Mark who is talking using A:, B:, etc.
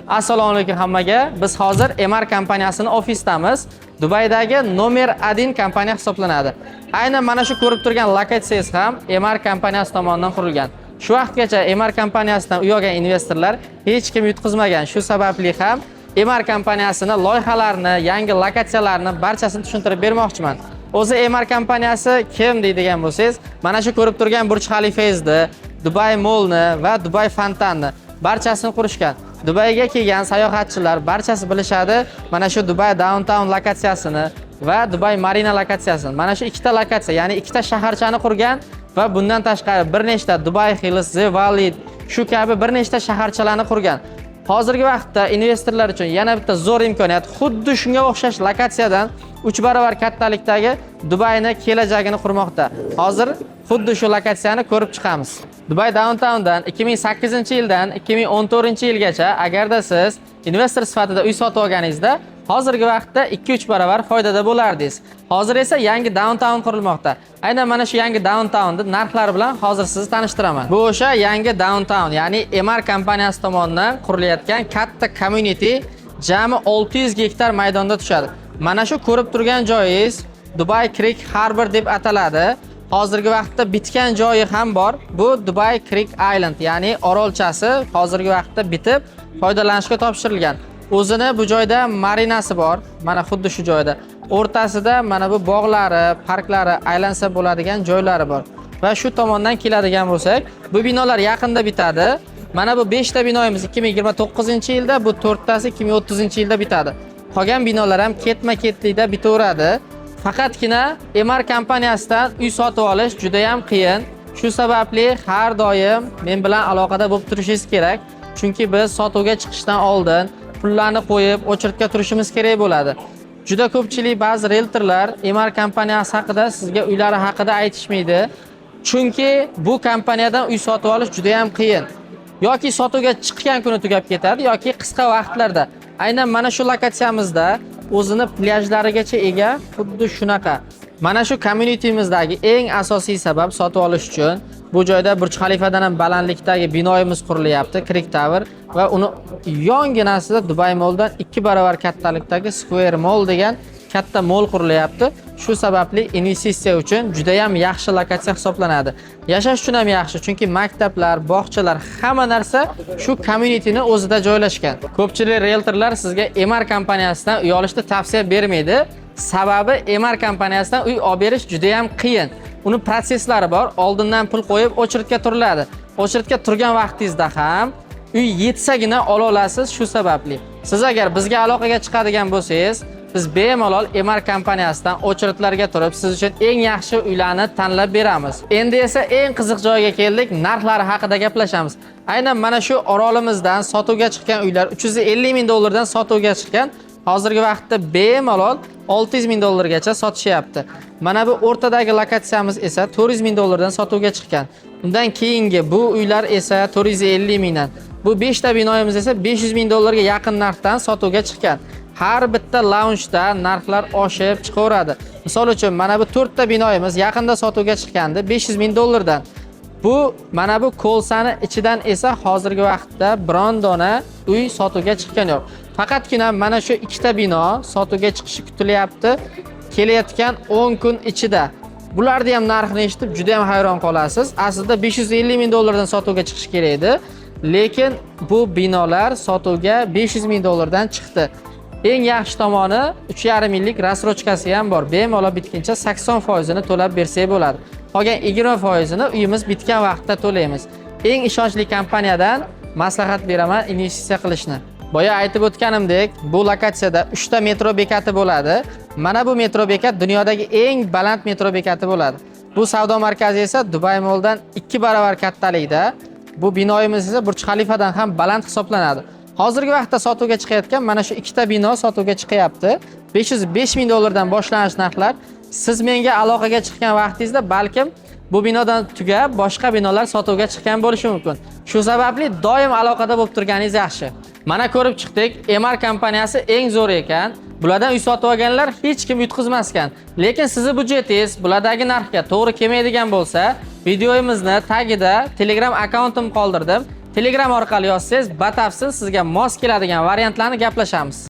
A: Assalomu alaykum hammaga. Biz hozir MR kompaniyasining ofisdamiz. Dubaydagi nomer 1 kompaniya hisoblanadi. Aynan mana shu ko'rib turgan lokatsiyasi ham MR kompaniyasi tomonidan qurilgan. Shu vaqtgacha MR kompaniyasidan u yo'g'an investorlar hech kim yutqizmagan. Shu sababli ham MR kompaniyasining loyihalarini, yangi lokatsiyalarni barchasini tushuntirib bermoqchiman. O'zi MR kompaniyasi kim deydigan bo'lsangiz, mana shu ko'rib turgan Burj Khalifangizni, Dubai Mallni va Dubai Fontanni barchasini qurishgan. Dubayga kelgan sayohatchilar barchasi bilishadi mana shu Dubai Downtown lokatsiyasini va Dubai Marina lokatsiyasini. Mana shu ikkita lokatsiya, ya'ni ikkita shaharchani qurgan va bundan tashqari bir nechta Dubai Hills, The Valley shu kabi bir nechta shaharchalarni qurgan. Hozirgi vaqtda investorlar uchun yana bitta zo'r imkoniyat, xuddi shunga o'xshash lokatsiyadan 3 barobar kattalikdagi Dubayni kelajagini qurmoqda. Hozir xuddi shu lokatsiyani ko'rib chiqamiz. Dubai Downtowndan 2008-yildan 2014-yilgacha agarda siz investor sifatida uy sotib olganingizda, hozirgi vaqtda 2-3 barobar foydada bo'lardingiz. Hozir esa yangi downtown qurilmoqda. Aynan mana shu yangi downtownda narxlar bilan hozir sizni tanishtiraman. Bu o'sha yangi downtown, ya'ni MR kompaniyasi tomonidan qurilayotgan katta community, jami 600 gektar maydonda tushadi. Mana shu ko'rib turgan joyingiz Dubai Creek Harbor deb ataladi. Hozirgi vaqtda bitgan joyi ham bor. Bu Dubai Creek Island, ya'ni orolchasi hozirgi vaqtda bitib foydalanishga topshirilgan. O'zini bu joyda marinasi bor. Mana xuddi shu joyda. O'rtasida mana bu bog'lari, parklari aylansa bo'ladigan joylari bor. Va shu tomondan keladigan bo'lsak, bu binolar yaqinda bitadi. Mana bu 5 ta binoyimiz 2029-yilda, bu 4 tasi 2030-yilda bitadi. Qolgan binolar ham ketma-ketlikda bitaveradi. Faqatgina MR kompaniyasidan uy sotib olish juda ham qiyin. Shu sababli har doim men bilan aloqada bo'lib turishingiz kerak. Chunki biz sotuvga chiqishdan oldin pullarni qo'yib, ochirtga turishimiz kerak bo'ladi. Juda ko'pchilik ba'zi realtorlar MR kompaniyasi haqida sizga uylari haqida aytishmaydi. Chunki bu kompaniyadan uy sotib olish juda ham qiyin. Yoki sotuvga chiqqan kuni tugab ketadi, yoki qisqa vaqtlarda. Aynan mana shu lokatsiyamizda o'zini plyajlarigacha ega xuddi shunaqa. Mana shu communitymizdagi eng asosiy sabab sotib olish uchun bu joyda Burj Khalifadan ham balandlikdagi binoyimiz qurilyapti, Creek Tower, va uni yonginasida Dubai Malldan 2 barobar kattalikdagi Square Mall degan katta mall qurilyapti. Shu sababli investitsiya uchun juda ham yaxshi lokatsiya hisoblanadi. Yashash uchun ham yaxshi, chunki maktablar, bog'chalar, hamma narsa shu communityni o'zida joylashgan. Ko'pchilik realtorlar sizga MR kompaniyasidan uy olishni tavsiya bermaydi. Sababi MR kompaniyasidan uy olib berish juda ham qiyin. Uni prosesslari bor. Oldindan pul qo'yib ochirtga turiladi. Ochirtga turgan vaqtingizda ham uy yetsagina ola olasiz. Shu sababli siz agar bizga aloqaga chiqadigan bo'lsangiz, biz bemalol MR kompaniyasidan ochirtlarga turib siz uchun eng yaxshi uylarni tanlab beramiz. Endi esa eng qiziq joyga keldik, narxlari haqida gaplashamiz. Aynan mana shu orolimizdan sotuvga chiqqan uylar 350 ming dollardan sotuvga chiqqan. Hozirgi vaqtda bemalol 600 ming dollargacha sotishyapti. Mana bu o'rtadagi lokatsiyamiz esa 400 ming dollardan sotuvga chiqqan. Undan keyingi bu uylar esa 450 mingdan. Bu 5 ta binoyimiz esa 500 ming dollarga yaqin narxdan sotuvga chiqqan. Har bitta launchda narxlar oshib chiqaveradi. Misol uchun mana bu 4 ta binoyimiz yaqinda sotuvga chiqqandi 500 ming dollardan. Bu mana bu Kolsani ichidan esa hozirgi vaqtda biron dona uy sotuvga chiqqan yo'q. Faqatgina mana shu ikkita bino sotuvga chiqishi kutilyapti kelayotgan 10 kun ichida. Bularni ham narxini eshitib juda ham hayron qolasiz. Aslida 550 ming dollardan sotuvga chiqish kerak edi, lekin bu binolar sotuvga 500 ming dollardan chiqdi. Eng yaxshi tomoni 3,5 yillik rasrochkasi ham bor. Bemalol bitguncha 80% ni to'lab bersak bo'ladi. Qolgan 20% ni uyimiz bitgan vaqtda to'laymiz. Eng ishonchli kompaniyadan maslahat beraman investitsiya qilishni. Boya aytib o'tganimdek, bu lokatsiyada 3 ta metro bekati bo'ladi. Mana bu metro bekat dunyodagi eng baland metro bekati bo'ladi. Bu savdo markazi esa Dubai Malldan 2 barobar kattalikda. Bu binoyimiz esa Burj Khalifadan ham baland hisoblanadi. Hozirgi vaqtda sotuvga chiqayotgan mana shu ikkita bino sotuvga chiqyapti. 505 ming dollardan boshlanish narxlar. Siz menga aloqaga chiqqan vaqtingizda balkim bu binodan tugab boshqa binolar sotuvga chiqqan bo'lishi mumkin. Shu sababli doim aloqada bo'lib turganingiz yaxshi. Mana ko'rib chiqdik, MR kompaniyasi eng zo'r ekan. Bulardan uy sotib olganlar hech kim yutqizmas ekan. Lekin sizni budjetingiz bulardagi narxga to'g'ri kelmaydigan bo'lsa, videomizni tagida Telegram akkauntim qoldirdim. Telegram orqali yozsangiz, batafsil sizga mos keladigan variantlarni gaplashamiz.